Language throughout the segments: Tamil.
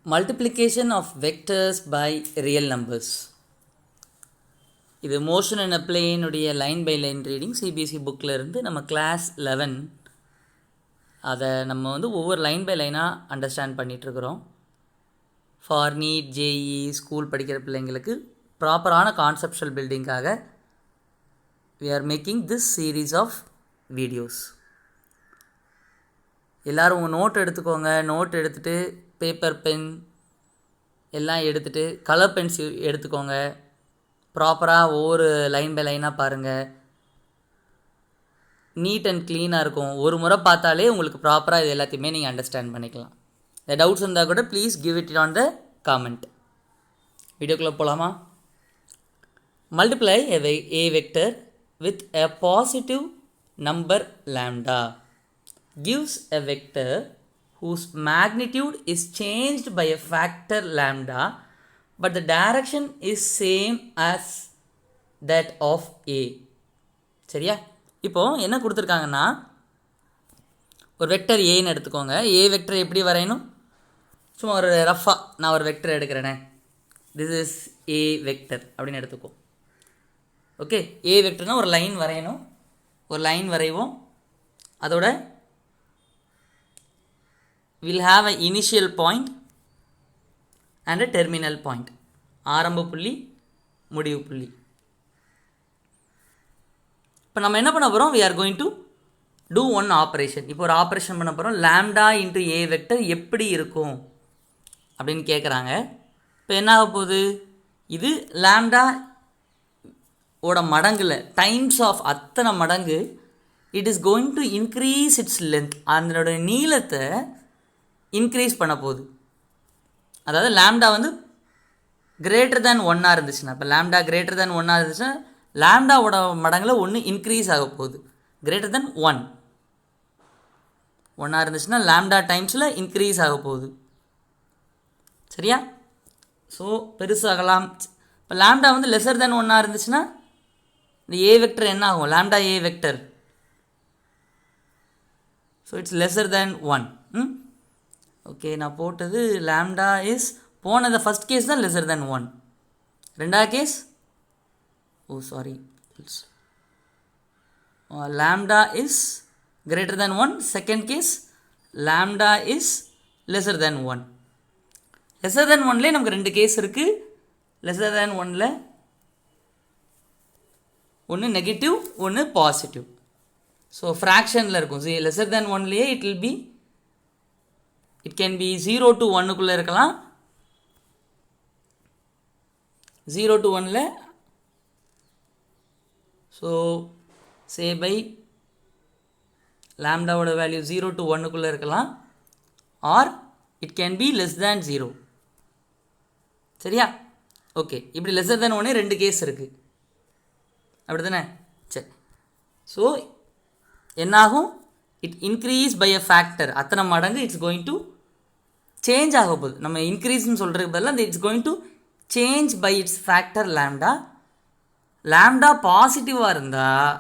Multiplication of vectors by real numbers. இது மோஷன் அண்ட் அப்ளைனுடைய line by line reading CBSE புக்கில் இருந்து நம்ம கிளாஸ் 11 அதை நம்ம ஒவ்வொரு லைன் பை லைனாக அண்டர்ஸ்டாண்ட் பண்ணிகிட்ருக்குறோம். ஃபார் நீட் ஜேஇ ஸ்கூல் படிக்கிற பிள்ளைங்களுக்கு ப்ராப்பரான கான்செப்ஷுவல் பில்டிங்காக we are making this series of videos. எல்லோரும் உங்கள் நோட் எடுத்துக்கோங்க. நோட் எடுத்துகிட்டு பேப்பர் பென் எல்லாம் எடுத்துகிட்டு கலர் பென்சில் எடுத்துக்கோங்க. ப்ராப்பராக ஒவ்வொரு லைன் பை லைனாக பாருங்கள். நீட் அண்ட் க்ளீனாக இருக்கும். ஒரு முறை பார்த்தாலே உங்களுக்கு ப்ராப்பராக இது எல்லாத்தையுமே நீங்கள் அண்டர்ஸ்டாண்ட் பண்ணிக்கலாம். இந்த டவுட்ஸ் இருந்தால் கூட please give it on the comment. வீடியோக்குள்ளே போகலாமா? Multiply a vector with a positive number lambda gives a vector whose magnitude is changed by a factor lambda but the direction is same as that of a. சரியா? இப்போது என்ன கொடுத்துருக்காங்கன்னா, ஒரு வெக்டர் ஏன்னு எடுத்துக்கோங்க. ஏ வெக்டர் எப்படி வரையணும்? சும்மா ஒரு ரஃபாக நான் ஒரு வெக்டர் எடுக்கிறேனே, திஸ் இஸ் ஏ வெக்டர் அப்படின்னு எடுத்துக்கோ. ஓகே, ஏ வெக்டர்னால் ஒரு லைன் வரையணும். ஒரு லைன் வரைவோம். அதோட will have a initial point and a terminal point. ஆரம்ப புள்ளி, முடிவு புள்ளி. இப்போ நம்ம என்ன பண்ண போகிறோம்? We are going to do one operation. இப்போ ஒரு ஆப்ரேஷன் பண்ண போகிறோம். லாம்டா இன்ட்டு ஏ வெக்டர் எப்படி இருக்கும் அப்படின்னு கேட்குறாங்க. இப்போ என்ன ஆக போகுது? இது லாம்டா ஓட மடங்கில் டைம்ஸ் ஆஃப் அத்தனை மடங்கு it is going to increase it's length. அதனோட நீளத்தை இன்க்ரீஸ் பண்ண போகுது. அதாவது லாம்டா கிரேட்டர் தேன் 1 இருந்துச்சுன்னா, இப்போ லாம்டா கிரேட்டர் தேன் 1 இருந்துச்சுன்னா லாம்டாவோட மடங்கில் 1 இன்க்ரீஸ் ஆக போகுது. கிரேட்டர் தேன் 1 இருந்துச்சுன்னா லாம்டா டைம்ஸில் இன்க்ரீஸ் ஆக போகுது. சரியா? ஸோ பெருசாகலாம். இப்போ லாம்டா லெஸர் தேன் 1 இருந்துச்சுன்னா இந்த ஏ வெக்டர் என்ன ஆகும்? Lambda A vector. So it's lesser than 1. Okay, நான் போட்டது லாம்டா இஸ் போனது ஃபஸ்ட் கேஸ் தான் லெஸர் தேன் 1. ரெண்டாவது case lambda is greater than 1. Second case lambda is lesser than 1. Lesser than 1லேயே நமக்கு 2 கேஸ் இருக்குது. லெஸர் தேன் 1ல் ஒன்று நெகட்டிவ், ஒன்று பாசிட்டிவ். ஸோ ஃப்ராக்ஷனில் இருக்கும். லெஸர் தேன் 1லேயே இட் கேன் பி 0 to 1 இருக்கலாம். 0 to 1ல் ஸோ சே பை லாம்டாவோட வேல்யூ 0 to 1 இருக்கலாம். Or it can be less than 0. சரியா? ஓகே, இப்படி லெஸர் தேன் 1 2 கேஸ் இருக்குது. அப்படி தானே? சரி. ஸோ என்னாகும்? It increase by a factor. அத்தனை மடங்கு இட்ஸ் கோயிங் டு சேஞ்ச் ஆக போகுது. நம்ம இன்க்ரீஸ்ன்னு சொல்கிறதுக்கு பதிலாக அந்த it's going to change by its factor lambda. Lambda பாசிட்டிவாக இருந்தால்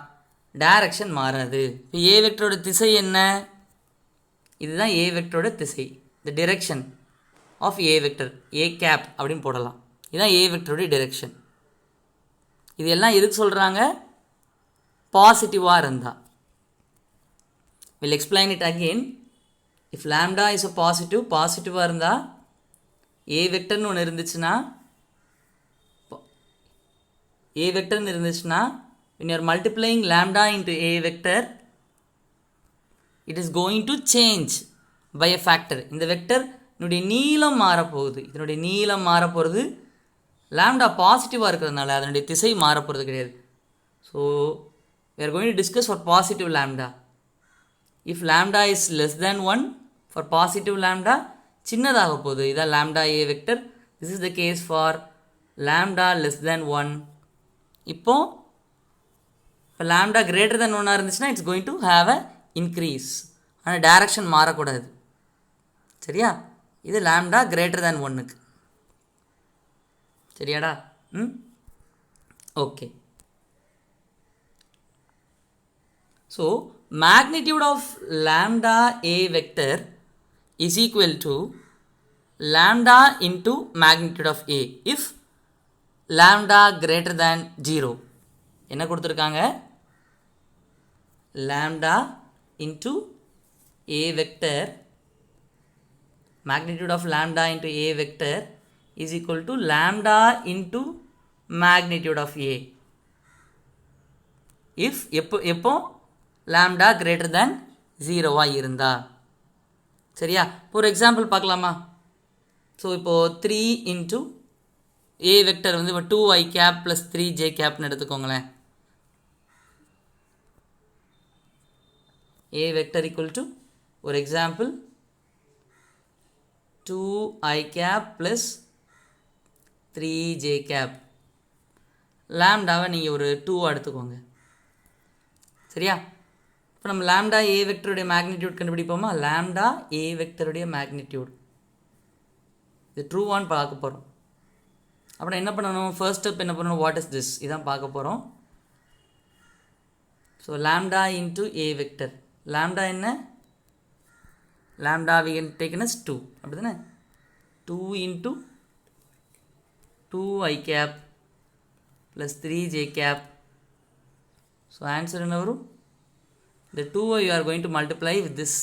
டைரக்ஷன் மாறாது. இப்போ ஏ வெக்டரோட திசை என்ன? இதுதான் ஏ வெக்டரோட திசை. The direction of A vector, A cap அப்படின்னு போடலாம். இதுதான் ஏ வெக்டரோட டிரெக்ஷன். இது எல்லாம் எதுக்கு சொல்கிறாங்க? பாசிட்டிவாக இருந்தால். Will explain it again. If lambda is a பாசிட்டிவாக இருந்தால் ஏ வெக்டர்னு ஒன்று இருந்துச்சுன்னா, ஏ வெக்டர்னு இருந்துச்சுன்னா when you are multiplying lambda into a vector it is going to change by a factor. இந்த வெக்டர் இதனுடைய நீளம் மாறப்போகுது. இதனுடைய நீளம் மாறப்போகிறது. லாம்டா பாசிட்டிவாக இருக்கிறதுனால அதனுடைய திசை மாறப்போகிறது கிடையாது. So we are going to discuss for positive lambda. if lambda is less than 1 for positive lambda சின்னதாக போகுது. இதான் lambda A vector. this is the case for lambda less than 1. இப்போ லாம்டா கிரேட்டர் தேன் 1 இருந்துச்சுன்னா it's going to have a increase. ஆனால் டைரக்ஷன் மாறக்கூடாது. சரியா? இது லாம்டா கிரேட்டர் தேன் 1க்கு. சரியாடா? Okay. So magnitude of lambda a vector is equal to lambda into magnitude of A if lambda greater than 0. என்ன கொடுத்துருக்காங்க? lambda into A vector, magnitude of lambda into A vector is equal to lambda into magnitude of A if எப்போ lambda greater than 0 இருந்தா. சரியா? ஒரு எக்ஸாம்பிள் பார்க்கலாமா? ஸோ இப்போது 3 into A வெக்டர் வந்து இப்போ 2i cap plus 3j capனு எடுத்துக்கோங்களேன். A vector equal to ஒரு example 2i cap plus 3j cap. லாம்டாவை நீங்கள் ஒரு 2 எடுத்துக்கோங்க. சரியா? இப்போ நம்ம லாம்டா ஏ வெக்டருடைய மேக்னிடியூட் கண்டுபிடிப்போமா? லாம்டா ஏ வெக்டருடைய மேக்னிடியூட் இது ட்ரூவான்னு பார்க்க போகிறோம். அப்புறம் என்ன பண்ணணும்? ஃபர்ஸ்ட் ஸ்டெப் என்ன பண்ணணும்? வாட் இஸ் திஸ் இதான் பார்க்க போகிறோம். So lambda into A vector. Lambda என்ன? Lambda we can take as 2 அப்படி தானே? 2 into 2i cap plus 3j cap. So answer என்ன வரும்? இந்த 2 you are going to multiply with this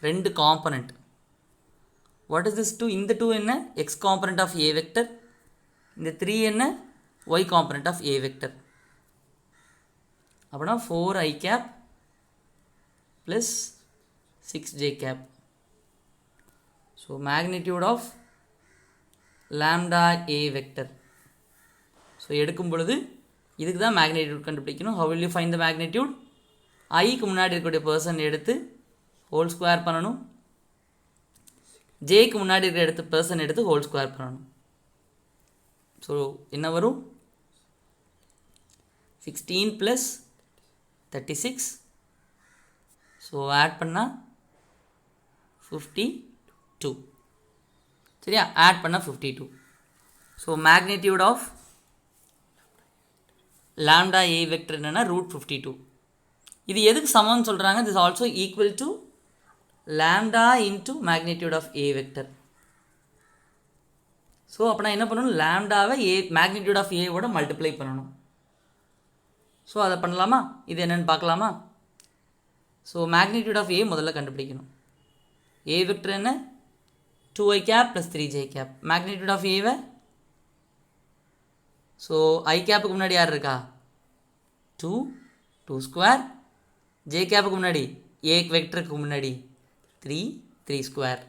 ரெண்டு காம்பனண்ட். What is this 2? இந்த 2 என்ன? x component of a vector. இந்த 3 என்ன? y component of a vector. அப்படின்னா 4i cap plus 6j cap. So magnitude of lambda a vector. So எடுக்கும் பொழுது இதுக்கு தான் மேக்னிடியூட் கண்டுபிடிக்கணும். how will you find the magnitude? ஐக்கு முன்னாடி இருக்கக்கூடிய பர்சன் எடுத்து ஹோல் ஸ்கொயர் பண்ணணும். ஜேக்கு முன்னாடி இருக்கிற எடுத்து பர்சன் எடுத்து ஹோல் ஸ்கொயர் பண்ணணும். ஸோ என்ன வரும்? 16 + 36. ஸோ ஆட் பண்ணால் 52. சரியா? ஆட் பண்ணால் 52. So magnitude of lambda A vector என்னென்னா √52. இது எதுக்கு சமம்னு சொல்கிறாங்க? This also equal to lambda into magnitude of A vector. So அப்போ நான் என்ன பண்ணணும்? லாம்டாவை ஏ மேக்னிடியூட் ஆஃப் ஏவோட மல்டிப்ளை பண்ணணும். ஸோ அதை பண்ணலாமா? இது என்னென்னு பார்க்கலாமா? ஸோ மேக்னிடியூட் ஆஃப் ஏ முதல்ல கண்டுபிடிக்கணும். ஏ வெக்டர் என்ன? 2i cap plus 3j cap. Magnitude of ஏவை ஸோ ஐ கேப்புக்கு முன்னாடி யார் இருக்கா? 2 ஸ்கொயர். ஜே கேப்புக்கு முன்னாடி ஏ வெக்டருக்கு முன்னாடி 3 square.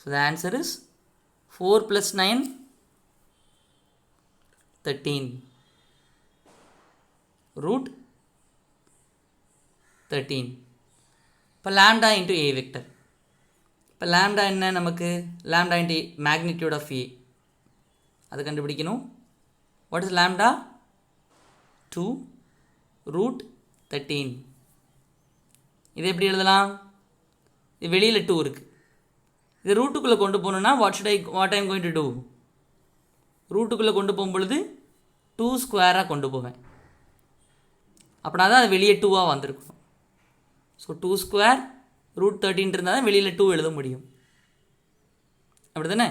So the answer is 4 + 9 13 √13. இப்போ லாம்டா இன்ட்டு ஏ வெக்டர். இப்போ லாம்டா என்ன நமக்கு? லாம்டா இன்ட்டு மேக்னிடியூட் ஆஃப் ஏ அது கண்டுபிடிக்கணும். What is lambda? 2 √13. இது எப்படி எழுதலாம்? இது வெளியில் 2 இருக்குது. இது ரூட்டுக்குள்ளே கொண்டு போகணுன்னா what I am going to do? ரூட்டுக்குள்ளே கொண்டு போகும்பொழுது 2 ஸ்கொயராக கொண்டு போவேன். அப்படின்னா தான் அது வெளியே 2ஆக வந்திருக்கணும். ஸோ 2 ஸ்கொயர் √13 இருந்தால் தான் வெளியில் 2 எழுத முடியும். அப்படி தானே?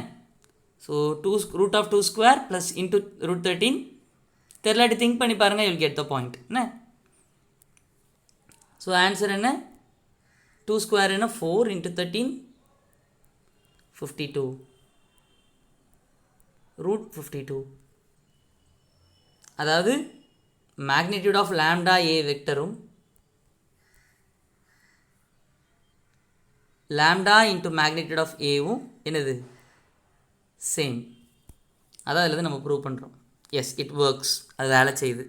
ஸோ √2 ஸ்கொயர் ப்ளஸ் இன்ட்டு √13 தெரியலாட்டி திங்க் பண்ணி பாருங்கள். You will get the point. என்ன? ஸோ ஆன்சர் என்ன? 2 ஸ்கொயர் என்ன? 4 × 13 52 √52. அதாவது மேக்னிடியூட் ஆஃப் லாம்டா ஏ வெக்டரும் லாம்டா இன்ட்டு மேக்னிடியூட் ஆஃப் ஏவும் என்னது? சேம். அதான் அதில் நம்ம ப்ரூவ் பண்ணுறோம். Yes, it works. அது வேலை செய்யுது.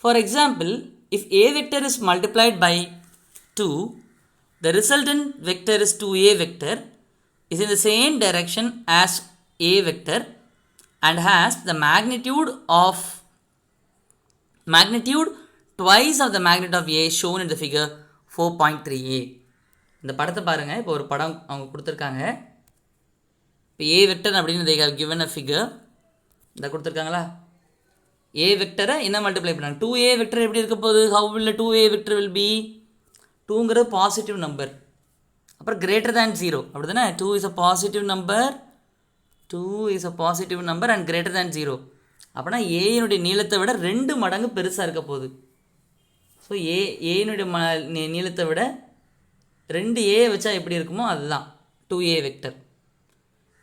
For example, if A vector is multiplied by 2, the resultant vector is 2a vector is in the same direction as a vector and has the magnitude twice of the magnitude of a shown in the figure 4.3a. இந்த படத்தை பாருங்கள். இப்போ ஒரு படம் அவங்க கொடுத்துருக்காங்க. இப்போ ஏ வெக்டர் அப்படின்னு they have given a figure. இந்த கொடுத்துருக்காங்களா? ஏ வெக்டரை என்ன மல்டிப்ளை பண்ணாங்க? 2a வெக்டர் எப்படி இருக்க போகுது? how will a 2a vector will be? 2ங்கிறது பாசிட்டிவ் நம்பர். அப்புறம் greater than 0 அப்படி தானே. 2 is a positive number, 2 is a positive number and greater than 0. அப்படின்னா ஏனுடைய நீளத்தை விட 2 மடங்கு பெருசாக இருக்க போகுது. ஸோ ஏனுடைய நீளத்தை விட 2a வச்சா எப்படி இருக்குமோ அதுதான் 2a vector.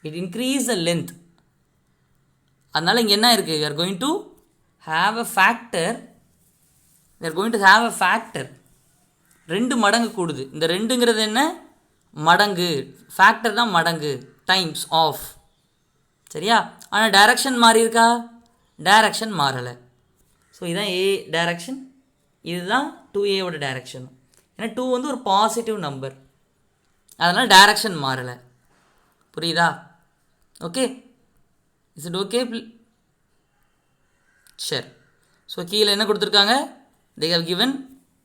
It increase the length. அதனால் இங்கே என்ன இருக்குது, we are going to have a factor, we are going to have a factor. 2 மடங்கு கூடுது. இந்த 2ங்கிறது என்ன, மடங்கு. ஃபேக்டர் தான் மடங்கு, டைம்ஸ் ஆஃப். சரியா? ஆனால் டைரக்ஷன் மாறி இருக்கா, டைரக்ஷன் மாறலை. ஸோ இதுதான் ஏ டைரக்ஷன், இதுதான் 2aவோட டைரக்ஷன். ஏன்னா 2 வந்து ஒரு பாசிட்டிவ் நம்பர், அதனால் டைரக்ஷன் மாறலை. புரியுதா? Okay, is it okay? சரி. ஸோ கீழே என்ன கொடுத்துருக்காங்க, they have given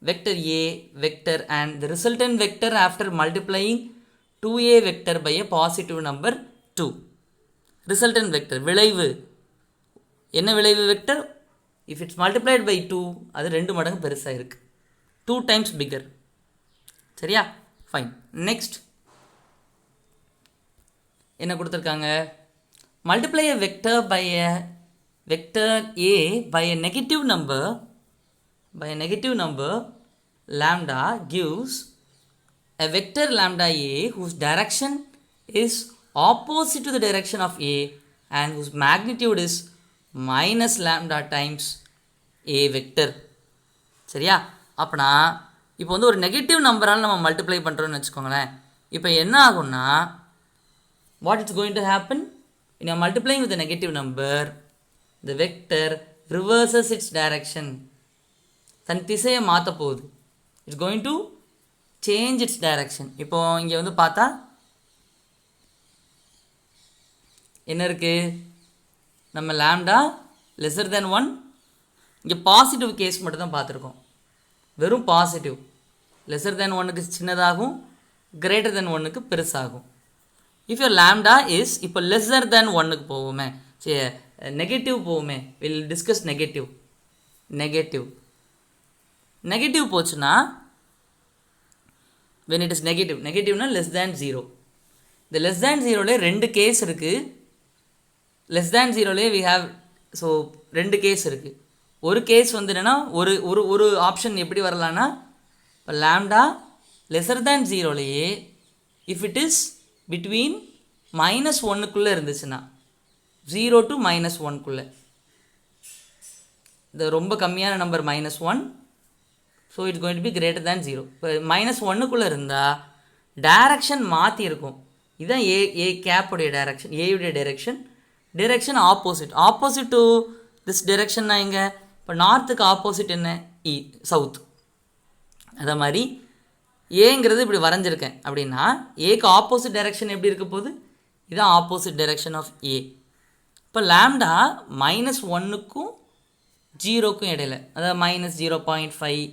vector a vector and the resultant vector after multiplying 2a vector by a positive number 2. resultant vector விளைவு என்ன, விளைவு vector if it's multiplied by 2 அது 2 மடங்கு பெருசாக இருக்குது, 2 times bigger. சரியா? ஃபைன். நெக்ஸ்ட் என்ன கொடுத்துருக்காங்க, multiply a vector by a vector a by a negative number lambda gives a vector lambda a whose direction is opposite to the direction of a and whose magnitude is minus lambda times a vector. சரியா? அப்படின்னா இப்போ வந்து ஒரு நெகட்டிவ் நம்பரால் நம்ம மல்டிப்ளை பண்ணுறோன்னு வச்சுக்கோங்களேன். இப்போ என்ன ஆகும்னா, what is going to happen, when you are multiplying with a negative number, the vector reverses its direction. தன் திசையை மாற்ற போகுது. It's going to change it's direction. இப்போ இங்கே வந்து பார்த்தா என்ன இருக்குது, நம்ம லாம்டா லெஸர் தென் 1, இங்கே பாசிட்டிவ் கேஸ் மட்டும் தான் பார்த்துருக்கோம். வெறும் பாசிட்டிவ், லெஸர் தென் 1க்கு சின்னதாகும், கிரேட்டர் தென் 1க்கு பெருசாகும். இஃப் யூர் லாம்டா இஸ், இப்போ லெஸர் தென் 1க்கு போவோமே, சரி நெகட்டிவ் போவோமே, வில் டிஸ்கஸ் நெகட்டிவ் போச்சுன்னா, when it is நெகட்டிவ்னா லெஸ் தேன் 0. இந்த லெஸ் தேன் 0லே 2 கேஸ் இருக்குது. லெஸ் தேன் 0லே we have, ஸோ 2 கேஸ் இருக்குது. ஒரு கேஸ் வந்து என்னென்னா, ஒரு ஆப்ஷன் எப்படி வரலான்னா, இப்போ லாம்டா லெஸர் தேன் 0லேயே இஃப் இட் இஸ் பிட்வீன் -1க்குள்ளே இருந்துச்சுன்னா, 0 to -1க்குள்ளே, இந்த ரொம்ப கம்மியான number -1, so it's going to be greater than 0. இப்போ -1க்குள்ளே இருந்தால் டைரக்ஷன் மாற்றி இருக்கும். இதுதான் ஏ கேப்புடைய டைரக்ஷன், ஏயுடைய டைரக்ஷன் ஆப்போசிட் டு திஸ் டைரக்ஷன்னா எங்கே, இப்போ நார்த்துக்கு ஆப்போசிட் என்ன, சவுத். அதே மாதிரி ஏங்கிறது இப்படி வரைஞ்சிருக்கேன் அப்படின்னா, ஏக்கு ஆப்போசிட் டைரக்ஷன் எப்படி இருக்க போகுது, இதுதான் ஆப்போசிட் டைரக்ஷன் ஆஃப் ஏ. இப்போ லாம்டா -1க்கும் 0க்கும் இடையில, அதாவது -0.5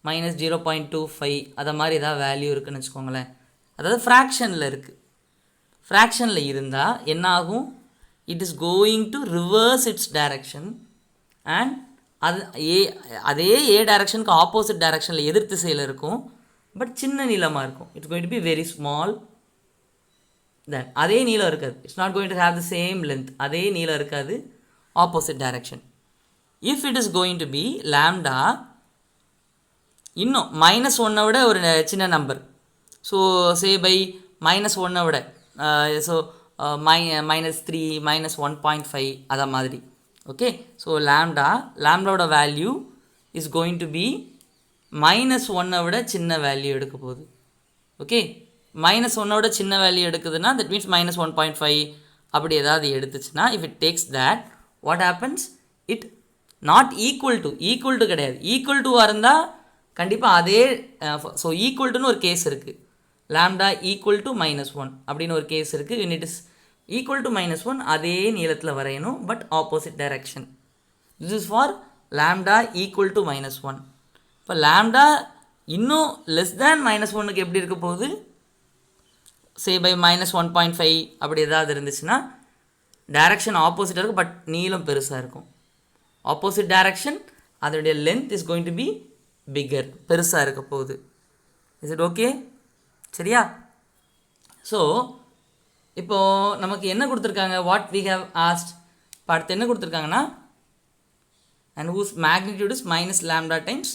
-0.25 அதை மாதிரி ஏதாவது வேல்யூ இருக்குதுன்னு வச்சுக்கோங்களேன். அதாவது ஃப்ராக்ஷனில் இருக்குது. ஃப்ராக்ஷனில் இருந்தால் என்ன ஆகும், it is going to reverse it's direction and அதே ஏ டைரக்ஷனுக்கு ஆப்போசிட் டைரக்ஷனில் எதிர் திசையில் இருக்கும், பட் சின்ன நீளமாக இருக்கும். It's going to be very small. Then அதே நீளம் இருக்காது, it's not going to have the same length, அதே நீளம் இருக்காது, opposite direction. If it is going to be lambda இன்னும் -1 விட ஒரு சின்ன நம்பர், ஸோ சே பை -1 விட, ஸோ -3 -1.5 அதை மாதிரி. ஓகே, ஸோ லாம்டாவோட value is going to be -1 விட சின்ன வேல்யூ எடுக்க போகுது. ஓகே, -1 விட சின்ன வேல்யூ எடுக்குதுன்னா தட் மீன்ஸ் -1.5 அப்படி ஏதாவது எடுத்துச்சுன்னா, if it takes that, what happens, it not equal to கிடையாது, ஈக்குவல் டுவாக இருந்தால் கண்டிப்பாக அதே, ஸோ ஈக்குவல் டுன்னு ஒரு கேஸ் இருக்குது, லாம்டா ஈக்குவல் டு -1 அப்படின்னு ஒரு கேஸ் இருக்குது. when it is equal to -1 அதே நீளத்தில் வரையணும், but opposite direction. This is for lambda equal to -1. இப்போ லாம்டா இன்னும் லெஸ் தேன் -1க்கு எப்படி இருக்க போகுது, சே பை -1.5 அப்படி ஏதாவது இருந்துச்சுன்னா டைரக்ஷன் ஆப்போசிட்டாக இருக்கும், பட் நீளம் பெருசாக இருக்கும். ஆப்போசிட் டைரக்ஷன், அதனுடைய length is going to be bigger, பெருசாக இருக்க போகுது. Is it okay? சரியா? ஸோ இப்போது நமக்கு என்ன கொடுத்துருக்காங்க, வாட் வி ஹவ் ஆஸ்ட். இப்போ அடுத்து என்ன கொடுத்துருக்காங்கன்னா, and whose magnitude is minus lambda times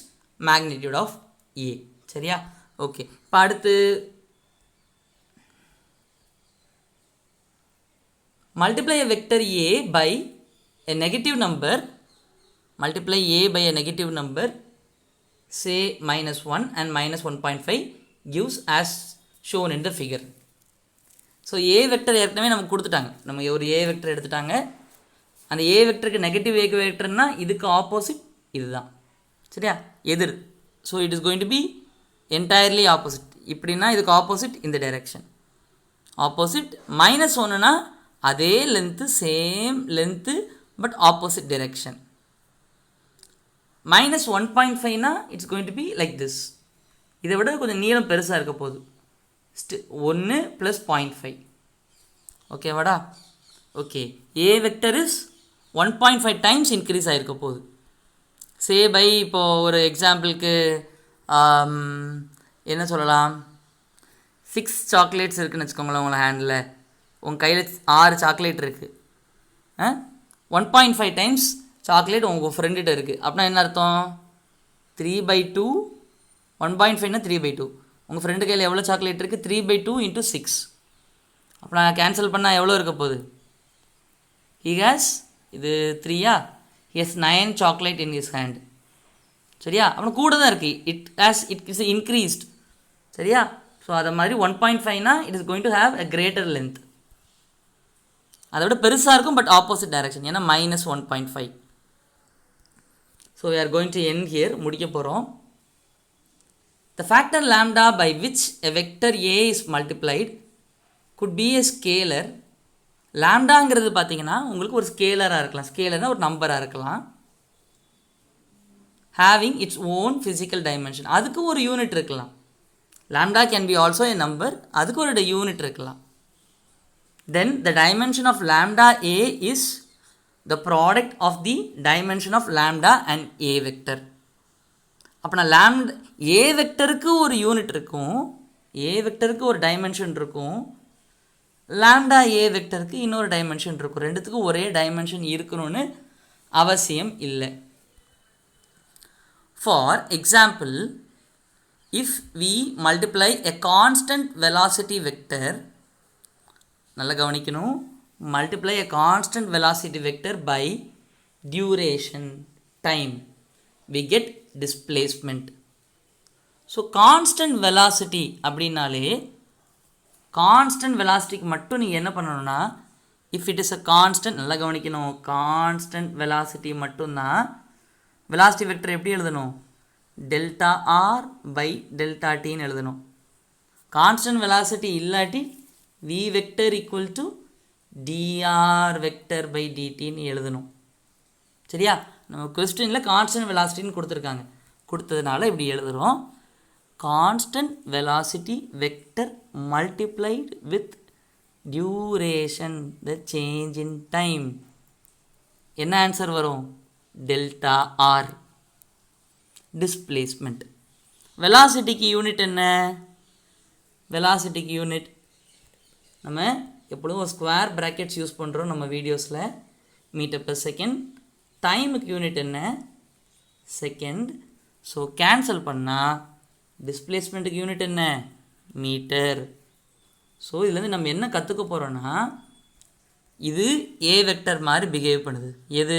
magnitude of A. சரியா? ஓகே. இப்போ அடுத்து multiply a vector A by a negative number, multiply A by a negative number, say minus 1 and minus 1.5 gives as shown in the figure. So A vector ஏற்கனவே நமக்கு கொடுத்துட்டாங்க. நம்ம ஒரு A வெக்டர் எடுத்துட்டாங்க. அந்த A வெக்டருக்கு நெகட்டிவ் A வெக்டர்னா இதுக்கு ஆப்போசிட் இதுதான். சரியா? எதிர். So it is going to be entirely opposite. இப்படின்னா இதுக்கு ஆப்போசிட் இந்த டைரெக்ஷன். ஆப்போசிட் மைனஸ் ஒன்றுனா அதே length, same length, but opposite direction. minus 1.5னா it's going to be like this. இதை விட கொஞ்சம் நீளம் பெருசாக இருக்க போகுது. 1 + 0.5. ஓகேவாடா? Okay. A vector is 1.5 times increase ஆகிருக்க போகுது. சே பை இப்போது ஒரு எக்ஸாம்பிளுக்கு என்ன சொல்லலாம், 6 சாக்லேட்ஸ் இருக்குதுன்னு வச்சுக்கோங்களேன். உங்களை ஹேண்டில் உங்கள் கையில் 6 சாக்லேட் இருக்குது. 1.5 டைம்ஸ் சாக்லேட் உங்கள் ஃப்ரெண்டுகிட்ட இருக்குது. அப்படின்னா என்ன அர்த்தம்? 3/2. 1.5னா 3/2. உங்கள் ஃப்ரெண்டு கையில் எவ்வளோ சாக்லேட் இருக்குது? 3/2 × 6. அப்போ நான் கேன்சல் பண்ணால் எவ்வளோ இருக்க போகுது? he has இது 3யா, he has 9 chocolate in his hand. சரியா? அப்புறம் கூட தான் இருக்குது. it is increased. சரியா? ஸோ அதை மாதிரி 1.5னா it is going to have a greater length. அதை விட பெருசாக இருக்கும், பட் ஆப்போசிட் டைரக்ஷன். ஏன்னா minus 1.5. So we are going to end here. முடிக்க போகிறோம். The factor lambda by which a vector A is multiplied could be a scalar. லாம்டாங்கிறது பார்த்தீங்கன்னா உங்களுக்கு ஒரு ஸ்கேலராக இருக்கலாம். ஸ்கேலர்னால் ஒரு நம்பராக இருக்கலாம். having its own physical dimension. அதுக்கு ஒரு யூனிட் இருக்கலாம். Lambda can be also a number. அதுக்கு ஒரு யூனிட் இருக்கலாம். then the dimension of lambda A is the product of the dimension of lambda and A vector. அப்போ நான் A வெக்டருக்கு ஒரு யூனிட் இருக்கும், A வெக்டருக்கு ஒரு டைமென்ஷன் இருக்கும், லாம்டா A வெக்டருக்கு இன்னொரு டைமென்ஷன் இருக்கும். ரெண்டுத்துக்கும் ஒரே டைமென்ஷன் இருக்கணும்னு அவசியம் இல்லை. For example, if we multiply a constant velocity vector, நல்லா கவனிக்கணும், multiply a constant velocity vector by duration time, we get displacement. So constant velocity அப்படின்னாலே, கான்ஸ்டன்ட் வெலாசிட்டிக்கு மட்டும் நீங்கள் என்ன பண்ணணும்னா, if it is a constant, நல்லா கவனிக்கணும், கான்ஸ்டன்ட் வெலாசிட்டி மட்டும்தான். வெலாசிட்டி வெக்டர் எப்படி எழுதணும்? டெல்டா ஆர் பை டெல்டா டின்னு எழுதணும். கான்ஸ்டன்ட் வெலாசிட்டி இல்லாட்டி V vector equal to d r vector by டிடின்னு எழுதணும். சரியா? நம்ம கொஸ்டினில் கான்ஸ்டன்ட் வெலாசிட்டின்னு கொடுத்துருக்காங்க. கொடுத்ததுனால இப்படி எழுதுகிறோம். Constant velocity vector multiplied with duration, the change in time. என்ன ஆன்சர் வரும்? Delta R. டிஸ்பிளேஸ்மெண்ட். வெலாசிட்டிக்கு யூனிட் என்ன? வெலாசிட்டிக்கு யூனிட் நம்ம எப்பொழுதும் ஒரு ஸ்கொயர் ப்ராக்கெட்ஸ் யூஸ் பண்ணுறோம் நம்ம வீடியோஸில். Metre per second. டைமுக்கு யூனிட் என்ன? செகண்ட். ஸோ கேன்சல் பண்ணால் டிஸ்பிளேஸ்மெண்ட்டுக்கு யூனிட் என்ன? மீட்டர். ஸோ இதுலேருந்து நம்ம என்ன கற்றுக்க போகிறோன்னா, இது ஏ வெக்டர் மாதிரி பிஹேவ் பண்ணுது. எது?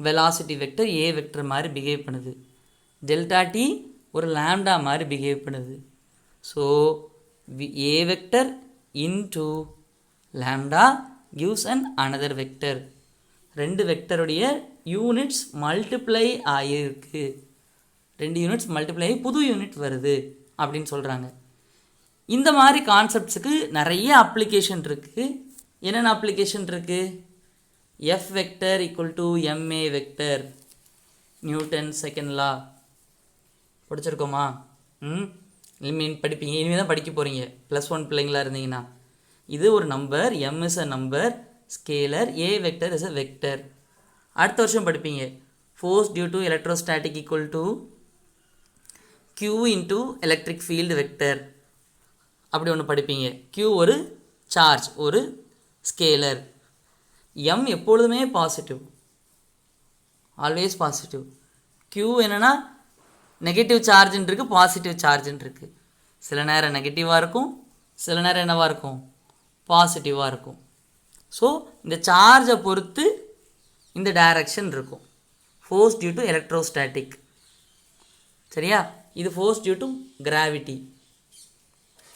வெலாசிட்டி வெக்டர் ஏ வெக்டர் மாதிரி பிஹேவ் பண்ணுது. டெல்டா டி ஒரு லாம்டா மாதிரி பிஹேவ் பண்ணுது. So A vector into lambda gives an another vector. ரெண்டு வெக்டருடைய யூனிட்ஸ் மல்டிப்ளை ஆகிருக்கு. ரெண்டு யூனிட்ஸ் மல்டிப்ளை ஆகி புது யூனிட் வருது அப்படின்னு சொல்கிறாங்க. இந்த மாதிரி கான்செப்ட்ஸுக்கு நிறைய அப்ளிகேஷன் இருக்குது. என்னென்ன அப்ளிகேஷன் இருக்குது? F vector equal to m a vector, Newton second law படிச்சிருக்கோமா? படிப்பீங்க, இனிமேல் தான் படிக்க போகிறீங்க +1 பிள்ளைங்களா இருந்தீங்கன்னா. இது ஒரு number, M is a number, scalar, A vector is a vector. அடுத்த வருஷம் படிப்பீங்க force due to electrostatic equal to Q into electric field vector. அப்படி ஒன்று படிப்பீங்க. q ஒரு சார்ஜ், ஒரு ஸ்கேலர். m எப்பொழுதுமே பாசிட்டிவ், ஆல்வேஸ் பாசிட்டிவ். q என்னென்னா நெகட்டிவ் சார்ஜுன்னு இருக்குது, பாசிட்டிவ் சார்ஜுன்னு இருக்குது. சில நேரம் நெகட்டிவாக இருக்கும், சில நேரம் என்னவாக இருக்கும், பாசிட்டிவாக இருக்கும். ஸோ இந்த சார்ஜை பொறுத்து இந்த டைரக்ஷன் இருக்கும். Force due to electrostatic. சரியா? இது force due to gravity.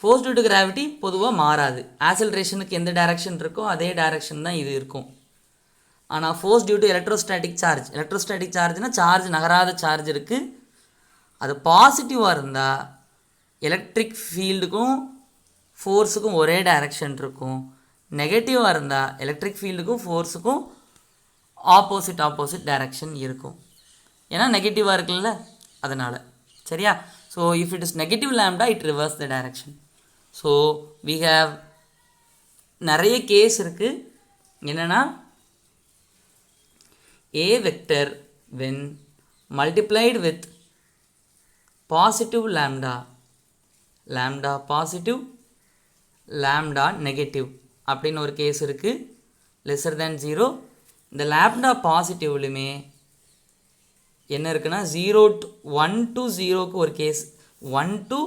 Force due to gravity பொதுவாக மாறாது. ஆக்சலரேஷனுக்கு எந்த டைரக்ஷன் இருக்கோ அதே டைரக்ஷன் தான் இது இருக்கும். ஆனால் force due to electrostatic charge, electrostatic சார்ஜ்னால் சார்ஜ் நகராத சார்ஜ் இருக்குது. அது பாசிட்டிவாக இருந்தால் எலக்ட்ரிக் ஃபீல்டுக்கும் ஃபோர்ஸுக்கும் ஒரே டைரக்ஷன் இருக்கும். நெகட்டிவாக இருந்தால் எலக்ட்ரிக் ஃபீல்டுக்கும் ஃபோர்ஸுக்கும் ஆப்போசிட் டைரக்ஷன் இருக்கும். ஏன்னா நெகட்டிவாக இருக்குல்ல, அதனால். சரியா? So if it is negative lambda it reverse the direction. So we have நிறைய கேஸ் இருக்குது. என்னென்னா a vector when multiplied with positive lambda, lambda positive, lambda negative அப்படின்னு ஒரு கேஸ் இருக்குது. லெஸர் தேன் 0. இந்த லேம்டா பாசிட்டிவ்லையுமே என்ன இருக்குன்னா 1 to 0க்கு ஒரு கேஸ், 1 to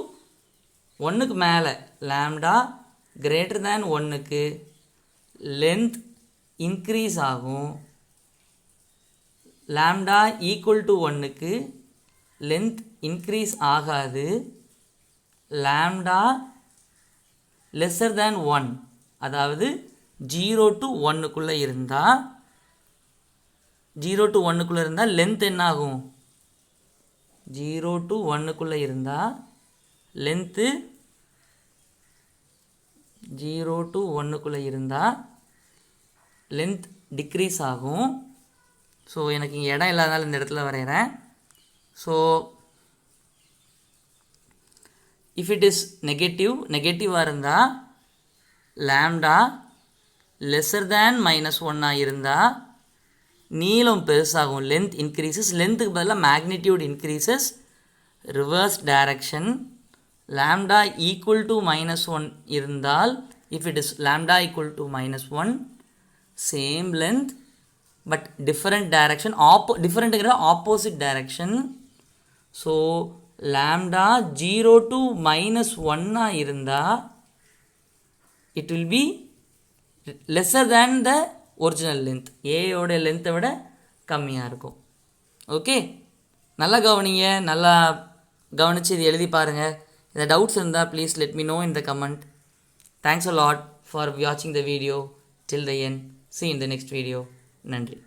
1க்கு மேலே லேம்டா கிரேட்டர் தேன் 1க்கு லென்த் இன்க்ரீஸ் ஆகும். லேம்டா ஈக்குவல் டு 1க்கு லென்த் இன்க்ரீஸ் ஆகாது. லேம்டா லெஸர் தேன் 1, அதாவது 0 to 1க்குள்ளே இருந்தால், 0 to 1க்குள்ளே இருந்தால் லென்த் என்ன ஆகும், 0 to 1க்குள்ளே இருந்தால் லென்த்து 0 to 1க்குள்ளே இருந்தால் லென்த் டிக்ரீஸ் ஆகும். ஸோ எனக்கு இங்கே இடம் இல்லாதனால இந்த இடத்துல வரைகிறேன். ஸோ இஃப் இட் இஸ் நெகட்டிவாக இருந்தால் லேம்டா லெஸர் தேன் -1 இருந்தால் நீளம் பெருசாகும், லென்த் இன்க்ரீசஸ். லென்த்துக்கு பதிலாக magnitude increases. Reverse direction. Lambda equal to -1 இருந்தால், if it is lambda equal to -1, same length but different direction. டிஃபரெண்ட்டுங்கிற opposite direction. So lambda 0 to -1 இருந்தால் it will be lesser than the original length. ஏயோட லென்த்தை விட கம்மியாக இருக்கும். ஓகே, நல்லா கவனிங்க, நல்லா கவனித்து இது எழுதி பாருங்கள். இந்த டவுட்ஸ் இருந்தால் please let me know in the comment. Thanks a lot for வாட்சிங் the video till the end. See you in the next video. நன்றி.